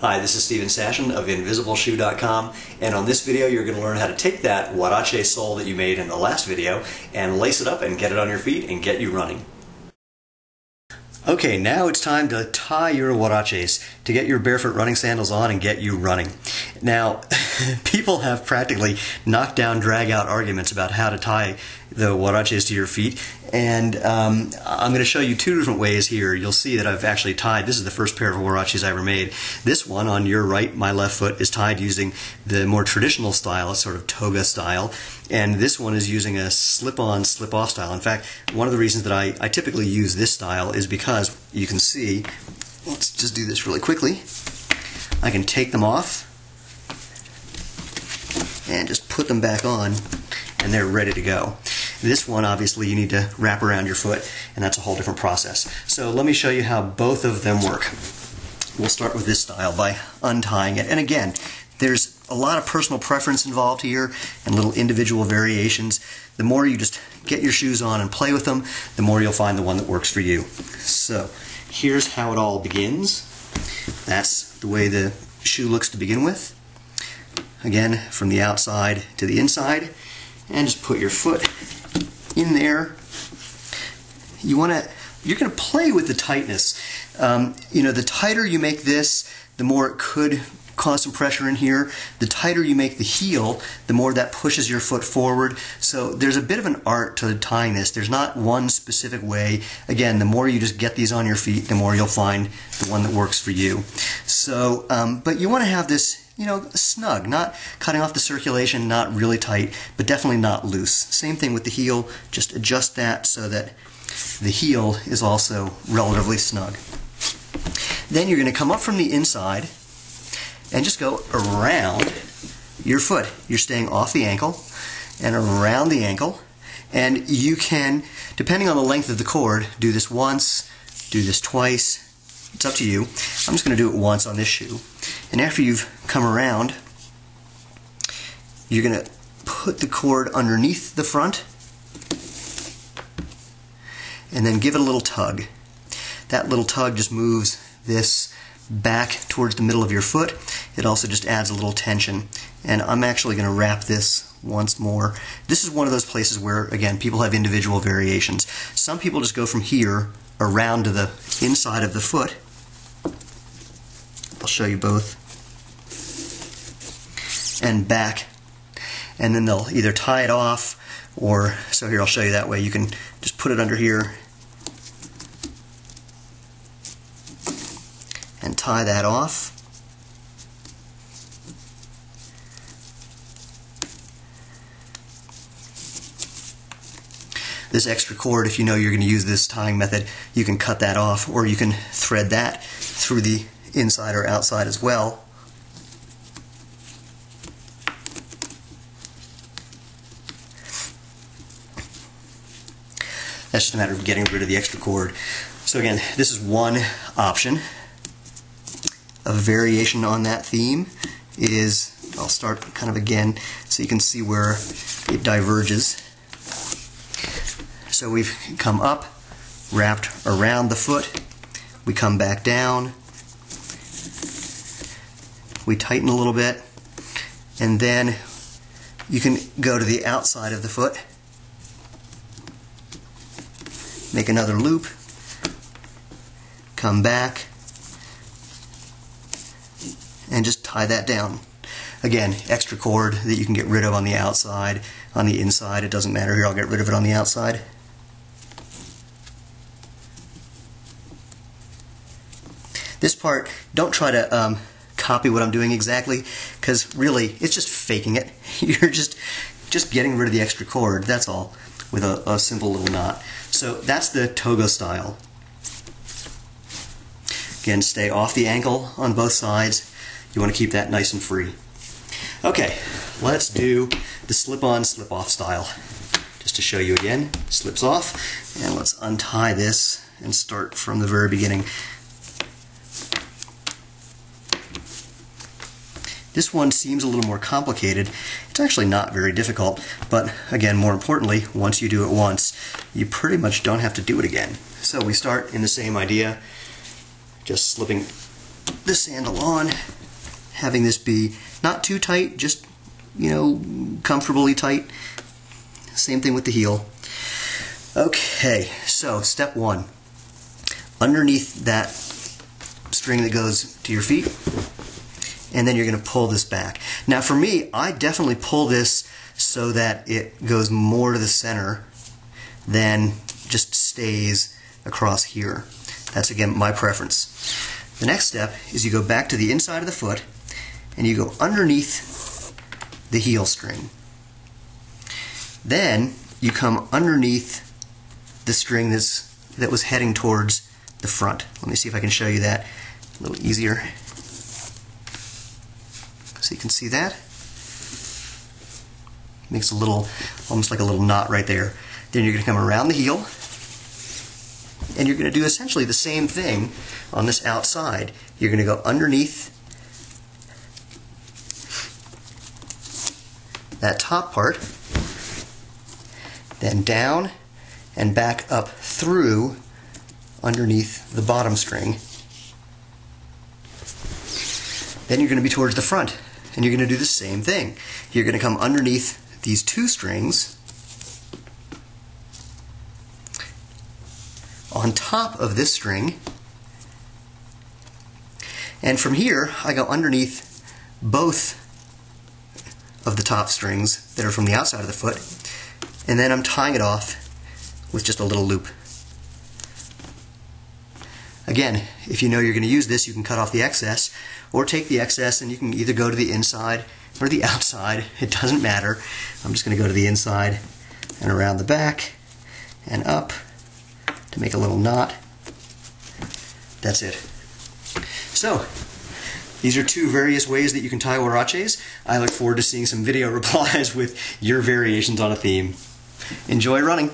Hi, this is Steven Sashin of InvisibleShoe.com, and on this video you're going to learn how to take that huarache sole that you made in the last video and lace it up and get it on your feet and get you running. Okay, now it's time to tie your huaraches, to get your barefoot running sandals on and get you running. Now, people have practically knocked down, drag out arguments about how to tie the huaraches to your feet, and I'm going to show you two different ways here. You'll see that I've actually tied, this is the first pair of huaraches I ever made. This one on your right, my left foot, is tied using the more traditional style, a sort of toga style, and this one is using a slip-on, slip-off style. In fact, one of the reasons that I typically use this style is because you can see, let's just do this really quickly, I can take them off and just put them back on and they're ready to go. This one, obviously, you need to wrap around your foot, and that's a whole different process. So let me show you how both of them work. We'll start with this style by untying it. And again, there's a lot of personal preference involved here and little individual variations. The more you just get your shoes on and play with them, the more you'll find the one that works for you. So here's how it all begins. That's the way the shoe looks to begin with. Again, from the outside to the inside, and just put your foot in there. You're going to play with the tightness. The tighter you make this, the more it could cause some pressure in here. The tighter you make the heel, the more that pushes your foot forward. So there's a bit of an art to tying this. There's not one specific way. Again, the more you just get these on your feet, the more you'll find the one that works for you. So, but you want to have this, snug, not cutting off the circulation, not really tight, but definitely not loose. Same thing with the heel, just adjust that so that the heel is also relatively snug. Then you're going to come up from the inside and just go around your foot. You're staying off the ankle and around the ankle, and you can, depending on the length of the cord, do this once, do this twice. It's up to you. I'm just going to do it once on this shoe. And after you've come around, you're going to put the cord underneath the front and then give it a little tug. That little tug just moves this back towards the middle of your foot. It also just adds a little tension. And I'm actually going to wrap this once more. This is one of those places where, again, people have individual variations. Some people just go from here around to the inside of the foot. I'll show you both. And back. And then they'll either tie it off, or, so here I'll show you that way. You can just put it under here and tie that off. This extra cord, if you know you're going to use this tying method, you can cut that off, or you can thread that through the inside or outside as well. That's just a matter of getting rid of the extra cord. So again, this is one option. A variation on that theme is, I'll start kind of again so you can see where it diverges. So we've come up, wrapped around the foot, we come back down, we tighten a little bit, and then you can go to the outside of the foot, make another loop, come back, and just tie that down. Again, extra cord that you can get rid of on the outside, on the inside, it doesn't matter. Here, I'll get rid of it on the outside. This part, don't try to copy what I'm doing exactly, because really, it's just faking it. You're just getting rid of the extra cord, that's all, with a simple little knot. So that's the toga style. Again, stay off the ankle on both sides. You want to keep that nice and free. Okay, let's do the slip-on, slip-off style. Just to show you again, slips off, and let's untie this and start from the very beginning. This one seems a little more complicated. It's actually not very difficult, but again, more importantly, once you do it once, you pretty much don't have to do it again. So we start in the same idea, just slipping the sandal on, having this be not too tight, just, you know, comfortably tight. Same thing with the heel. Okay, so step one. Underneath that string that goes to your feet, and then you're going to pull this back. Now for me, I definitely pull this so that it goes more to the center than just stays across here. That's, again, my preference. The next step is you go back to the inside of the foot and you go underneath the heel string. Then you come underneath the string that was heading towards the front. Let me see if I can show you that a little easier. So you can see that. Makes a little, almost like a little knot right there. Then you're going to come around the heel, and you're going to do essentially the same thing on this outside. You're going to go underneath that top part, then down and back up through underneath the bottom string. Then you're going to be towards the front, and you're going to do the same thing. You're going to come underneath these two strings on top of this string, and from here I go underneath both of the top strings that are from the outside of the foot, and then I'm tying it off with just a little loop. Again, if you know you're going to use this, you can cut off the excess, or take the excess and you can either go to the inside or the outside. It doesn't matter. I'm just going to go to the inside and around the back and up to make a little knot. That's it. So, these are two various ways that you can tie huaraches. I look forward to seeing some video replies with your variations on a theme. Enjoy running!